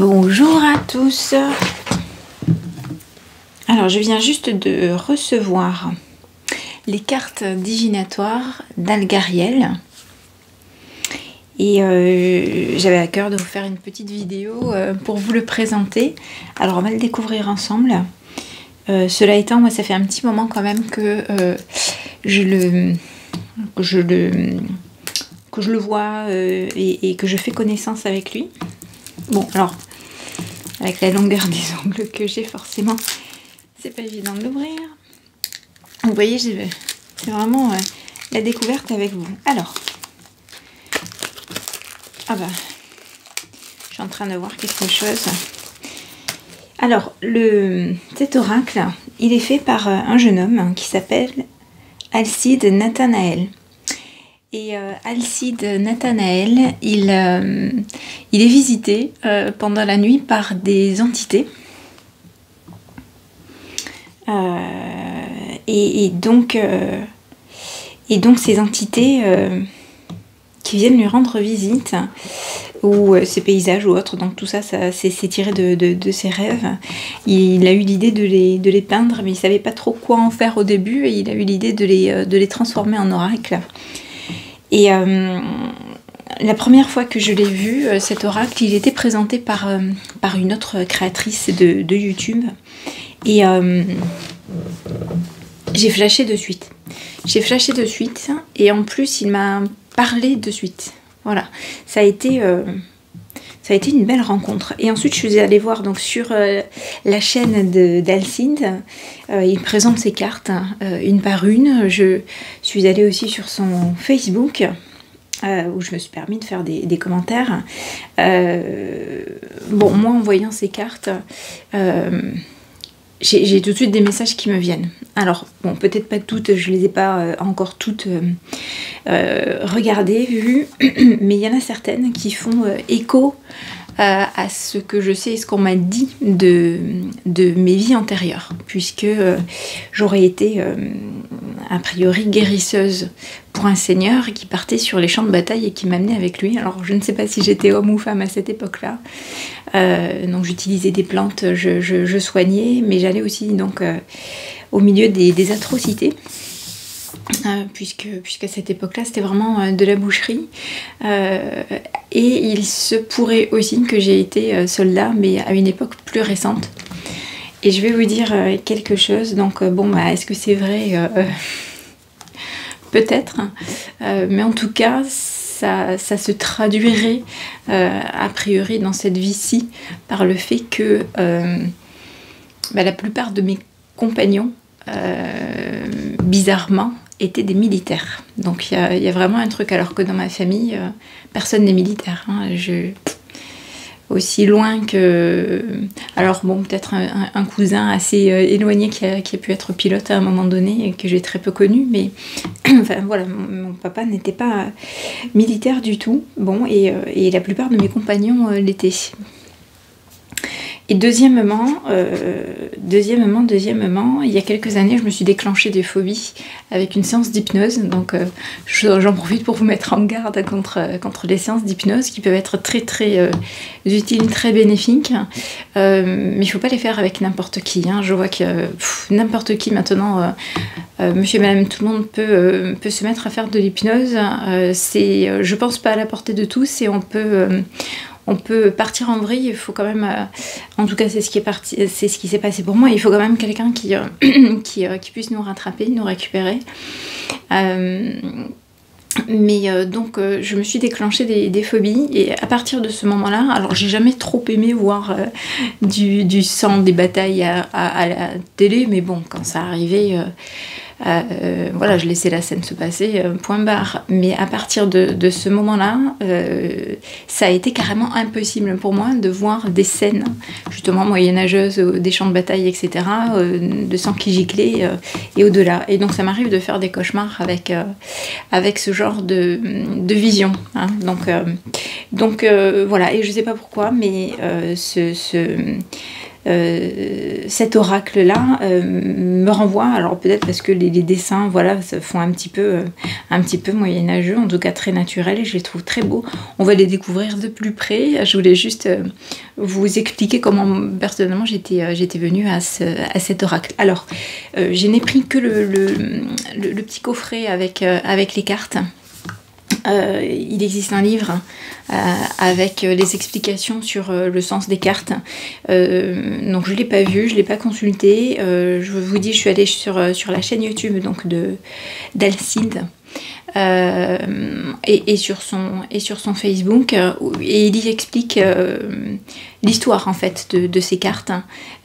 Bonjour à tous. Alors je viens juste de recevoir les cartes divinatoires d'Algariel et j'avais à cœur de vous faire une petite vidéo pour vous le présenter. Alors on va le découvrir ensemble. Cela étant, moi ça fait un petit moment quand même que je le vois et que je fais connaissance avec lui. Bon, alors, avec la longueur des ongles que j'ai, forcément, c'est pas évident de l'ouvrir. Vous voyez, c'est vraiment la découverte avec vous. Alors, ah bah, je suis en train de voir quelque chose. Alors, cet oracle, il est fait par un jeune homme qui s'appelle Alcide Nathanaël. Et Alcide Nathanaël, il est visité pendant la nuit par des entités. Et donc ces entités qui viennent lui rendre visite, ou ces paysages ou autres, donc tout ça, c'est tiré de ses rêves. Il a eu l'idée de les peindre, mais il ne savait pas trop quoi en faire au début, et il a eu l'idée de les transformer en oracle. Et la première fois que je l'ai vu, cet oracle, il était présenté par une autre créatrice de YouTube. Et j'ai flashé de suite. Et en plus, il m'a parlé de suite. Voilà, ça a été une belle rencontre. Et ensuite, je suis allée voir donc, sur la chaîne d'Alcide. Il présente ses cartes une par une. Je suis allée aussi sur son Facebook où je me suis permis de faire des commentaires. Bon, moi, en voyant ces cartes, j'ai tout de suite des messages qui me viennent. Alors, bon, peut-être pas toutes, je les ai pas encore toutes regardées, vues, mais il y en a certaines qui font écho à ce que je sais et ce qu'on m'a dit de mes vies antérieures, puisque j'aurais été a priori guérisseuse pour un seigneur qui partait sur les champs de bataille et qui m'amenait avec lui. Alors je ne sais pas si j'étais homme ou femme à cette époque-là. Donc j'utilisais des plantes, je soignais, mais j'allais aussi donc au milieu des atrocités. Puisque à cette époque-là, c'était vraiment de la boucherie. Et il se pourrait aussi que j'ai été soldat, mais à une époque plus récente. Et je vais vous dire quelque chose. Donc, bon, bah, est-ce que c'est vrai? Peut-être. Mais en tout cas, ça se traduirait a priori dans cette vie-ci par le fait que bah, la plupart de mes compagnons, bizarrement, étaient des militaires. Donc il y a vraiment un truc, alors que dans ma famille, personne n'est militaire. Hein. Aussi loin que... Alors bon, peut-être un cousin assez éloigné qui a pu être pilote à un moment donné, et que j'ai très peu connu, mais enfin voilà, mon papa n'était pas militaire du tout. Bon, et la plupart de mes compagnons l'étaient. Et deuxièmement, il y a quelques années, je me suis déclenché des phobies avec une séance d'hypnose. Donc j'en profite pour vous mettre en garde contre les séances d'hypnose qui peuvent être très très utiles, très bénéfiques. Mais il ne faut pas les faire avec n'importe qui. Hein. Je vois que n'importe qui maintenant, monsieur et madame, tout le monde peut se mettre à faire de l'hypnose. Je pense pas à la portée de tous, et on peut partir en vrille. Il faut quand même, en tout cas c'est ce qui s'est passé pour moi, il faut quand même quelqu'un qui puisse nous rattraper, nous récupérer. Donc je me suis déclenché des phobies, et à partir de ce moment-là, alors j'ai jamais trop aimé voir du sang, des batailles à la télé, mais bon, quand ça arrivait... voilà, je laissais la scène se passer, point barre. Mais à partir de ce moment-là, ça a été carrément impossible pour moi de voir des scènes, justement moyenâgeuses, des champs de bataille, etc., de sang qui giclait, et au-delà. Et donc ça m'arrive de faire des cauchemars avec ce genre de vision. Hein. Donc voilà, et je sais pas pourquoi, mais cet oracle-là me renvoie, alors peut-être parce que les dessins, voilà, ça font un petit peu moyenâgeux, en tout cas très naturel, et je les trouve très beaux. On va les découvrir de plus près. Je voulais juste vous expliquer comment personnellement j'étais venue à cet oracle. Alors, je n'ai pris que le petit coffret avec les cartes. Il existe un livre avec les explications sur le sens des cartes. Donc je ne l'ai pas vu, je ne l'ai pas consulté. Je vous dis, je suis allée sur la chaîne YouTube donc d'Alcide. Et sur son Facebook, et il y explique l'histoire en fait de ces cartes.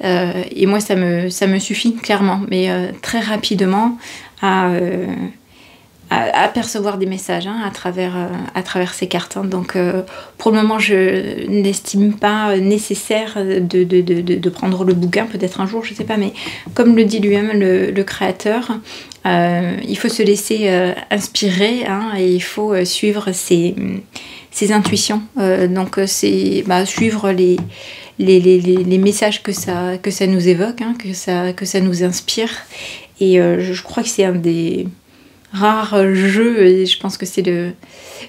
Et moi ça me suffit clairement, mais très rapidement à percevoir des messages à travers ces cartes. Donc pour le moment je n'estime pas nécessaire de prendre le bouquin, peut-être un jour, je sais pas, mais comme le dit lui-même le créateur, il faut se laisser inspirer et il faut suivre ses intuitions. Donc c'est suivre les messages que ça nous évoque, que ça nous inspire. Et je crois que c'est un des rares jeux, et je pense que c'est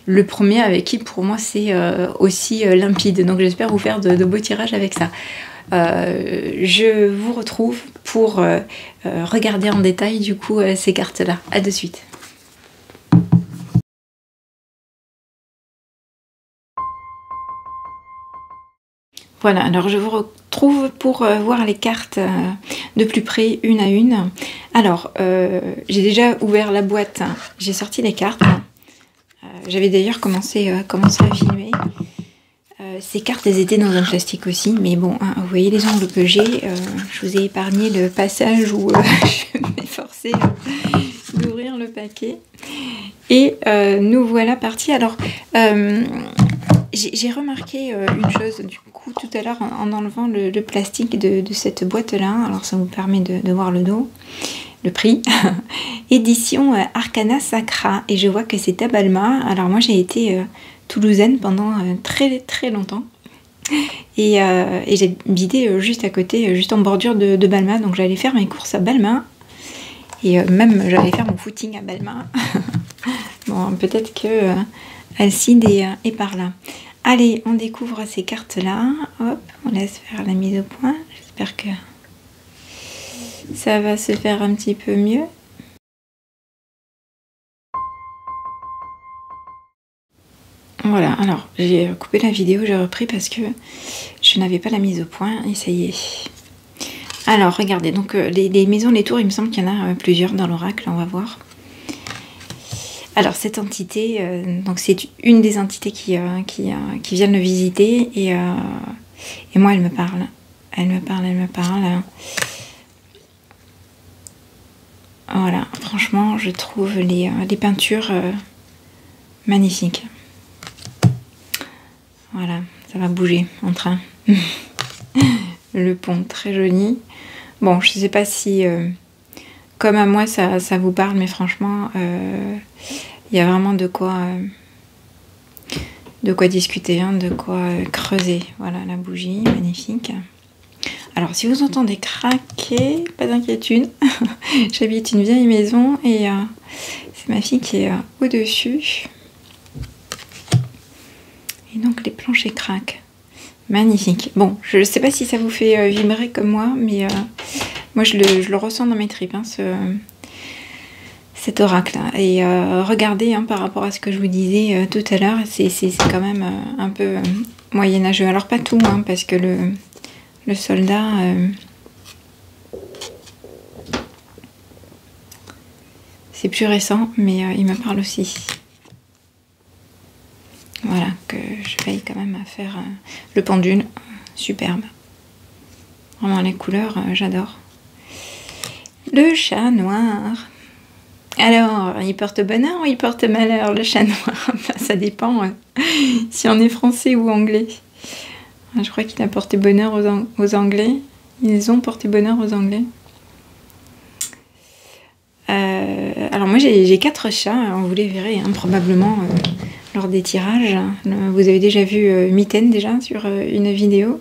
le premier avec qui pour moi c'est aussi limpide. Donc j'espère vous faire de beaux tirages avec ça. Je vous retrouve pour regarder en détail du coup ces cartes là. À de suite. Voilà, alors je vous retrouve pour voir les cartes de plus près, une à une. Alors, j'ai déjà ouvert la boîte, j'ai sorti les cartes. J'avais d'ailleurs commencé à filmer. Ces cartes, elles étaient dans un plastique aussi, mais bon, vous voyez les angles que j'ai. Je vous ai épargné le passage où je m'efforçais d'ouvrir le paquet. Et nous voilà partis. Alors, j'ai remarqué une chose du coup tout à l'heure en enlevant le plastique de cette boîte là. Alors ça vous permet de voir le dos, le prix. Édition Arcana Sacra, et je vois que c'est à Balma. Alors moi j'ai été toulousaine pendant très très longtemps, et j'habitais juste à côté, juste en bordure de Balma, donc j'allais faire mes courses à Balma, et même j'allais faire mon footing à Balma. Bon, peut-être que Alcide est par là. Allez, on découvre ces cartes-là. Hop, on laisse faire la mise au point. J'espère que ça va se faire un petit peu mieux. Voilà, alors j'ai coupé la vidéo, j'ai repris parce que je n'avais pas la mise au point, et ça y est. Alors, regardez, donc les maisons, les tours, il me semble qu'il y en a plusieurs dans l'oracle, on va voir. Alors cette entité, donc c'est une des entités qui viennent le visiter, et moi elle me parle. Elle me parle. Voilà, franchement je trouve les peintures magnifiques. Voilà, ça va bouger en train. Le pont très joli. Bon, je sais pas si comme à moi ça vous parle, mais franchement il y a vraiment de quoi discuter, de quoi creuser. Voilà la bougie, magnifique. Alors si vous entendez craquer, pas d'inquiétude. J'habite une vieille maison et c'est ma fille qui est au-dessus. Et donc les planchers craquent. Magnifique. Bon, je ne sais pas si ça vous fait vibrer comme moi, mais moi je le ressens dans mes tripes, cet oracle. Et regardez, par rapport à ce que je vous disais tout à l'heure, c'est quand même un peu moyenâgeux. Alors pas tout, parce que le soldat... c'est plus récent, mais il me parle aussi. Voilà, que je veille quand même à faire le pendule, superbe. Vraiment les couleurs, j'adore. Le chat noir. Alors, il porte bonheur ou il porte malheur, le chat noir? Ça dépend si on est français ou anglais. Je crois qu'il a porté bonheur aux Anglais. Ils ont porté bonheur aux Anglais. Alors moi j'ai 4 chats, vous les verrez probablement lors des tirages. Vous avez déjà vu Mitaine déjà sur une vidéo.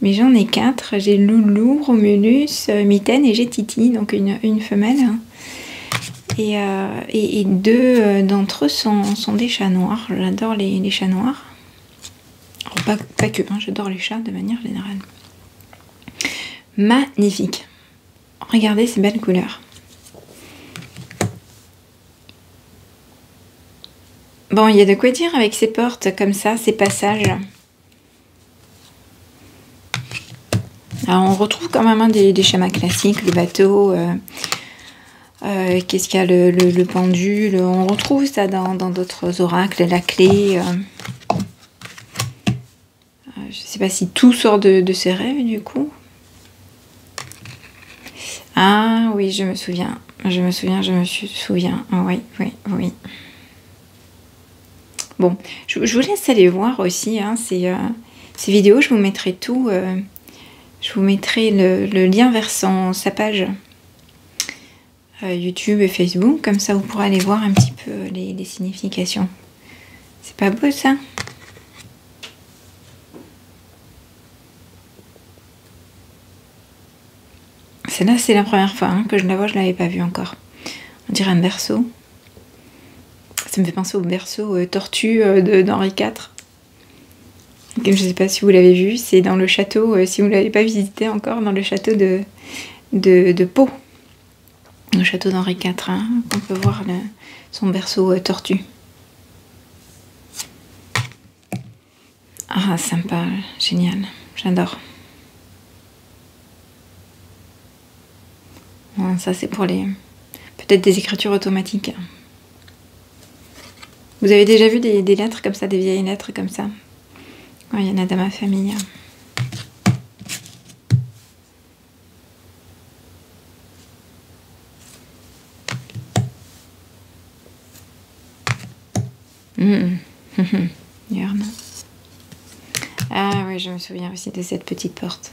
Mais j'en ai 4. J'ai Loulou, Romulus, Mitaine et j'ai Titi, donc une femelle. Et 2 d'entre eux sont des chats noirs. J'adore les chats noirs. Alors, pas que, hein, j'adore les chats de manière générale. Magnifique. Regardez ces belles couleurs. Bon, il y a de quoi dire avec ces portes comme ça, ces passages. Alors, on retrouve quand même des schémas classiques, le bateau, qu'est-ce qu'il y a, le pendule, on retrouve ça dans d'autres oracles, la clé. Je ne sais pas si tout sort de ses rêves du coup. Ah oui, je me souviens. Oui, oui, oui. Bon, je vous laisse aller voir aussi hein, ces vidéos. Je vous mettrai tout. Je vous mettrai le lien vers sa page YouTube et Facebook. Comme ça, vous pourrez aller voir un petit peu les significations. C'est pas beau ça? Celle-là, c'est la première fois hein, que je la vois. Je l'avais pas vue encore. On dirait un berceau. Ça me fait penser au berceau tortue d'Henri IV. Je ne sais pas si vous l'avez vu, c'est dans le château, si vous ne l'avez pas visité encore, dans le château de Pau. Le château d'Henri IV, hein, on peut voir son berceau tortue. Ah, sympa, génial, j'adore. Bon, ça c'est pour peut-être des écritures automatiques. Vous avez déjà vu des lettres comme ça, des vieilles lettres comme ça? Ouais, il y en a dans ma famille. Ah oui, je me souviens aussi de cette petite porte.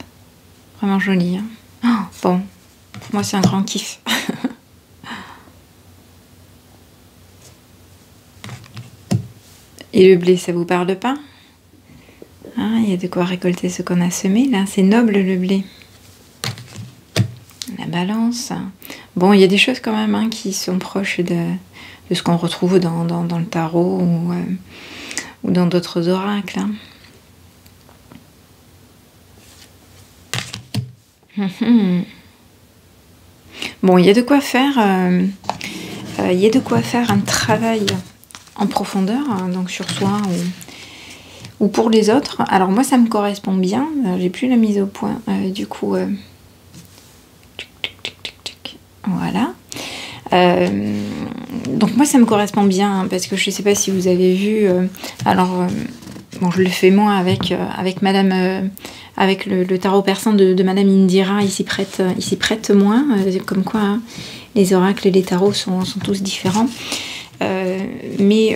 Vraiment jolie. Hein. Oh, bon, pour moi c'est un grand kiff. Et le blé, ça vous parle pas? Ah, il y a de quoi récolter ce qu'on a semé là. C'est noble le blé. La balance. Bon, il y a des choses quand même hein, qui sont proches de ce qu'on retrouve dans le tarot ou dans d'autres oracles. Hein. Bon, il y a de quoi faire. Il y a de quoi faire un travail en profondeur, hein, donc sur soi ou pour les autres. Alors moi ça me correspond bien, j'ai plus la mise au point du coup voilà donc moi ça me correspond bien hein, parce que je sais pas si vous avez vu bon je le fais moi avec madame avec le tarot persan de madame Indira, il s'y prête moins comme quoi hein, les oracles et les tarots sont tous différents. Mais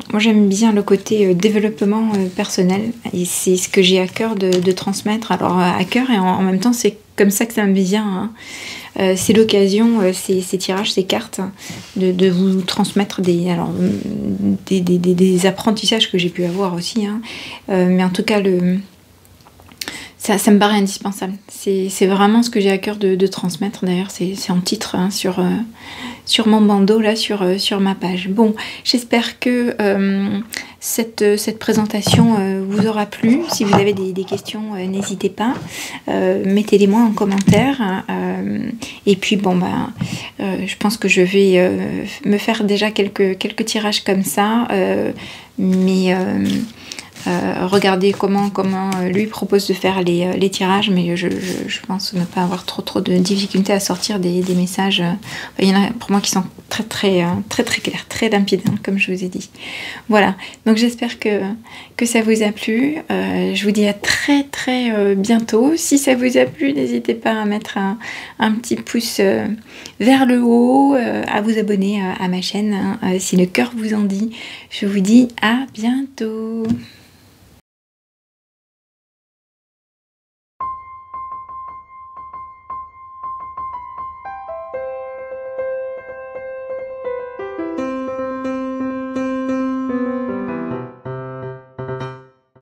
moi j'aime bien le côté développement personnel et c'est ce que j'ai à cœur de transmettre. Alors à cœur et en même temps c'est comme ça que ça me vient. Hein. C'est l'occasion, ces tirages, ces cartes, de vous transmettre des apprentissages que j'ai pu avoir aussi. Hein. Mais en tout cas ça me paraît indispensable. C'est vraiment ce que j'ai à cœur de transmettre. D'ailleurs, c'est en titre hein, sur mon bandeau, là, sur ma page. Bon, j'espère que cette présentation vous aura plu. Si vous avez des questions, n'hésitez pas. Mettez-les moi en commentaire. Et puis, bon, je pense que je vais me faire déjà quelques tirages comme ça. Mais... regardez comment lui propose de faire les tirages, mais je pense ne pas avoir trop de difficultés à sortir des messages. Il y en a pour moi qui sont très clairs, très limpides, hein, comme je vous ai dit. Voilà, donc j'espère que ça vous a plu. Je vous dis à très bientôt. Si ça vous a plu, n'hésitez pas à mettre un petit pouce vers le haut, à vous abonner à ma chaîne, hein, si le cœur vous en dit. Je vous dis à bientôt.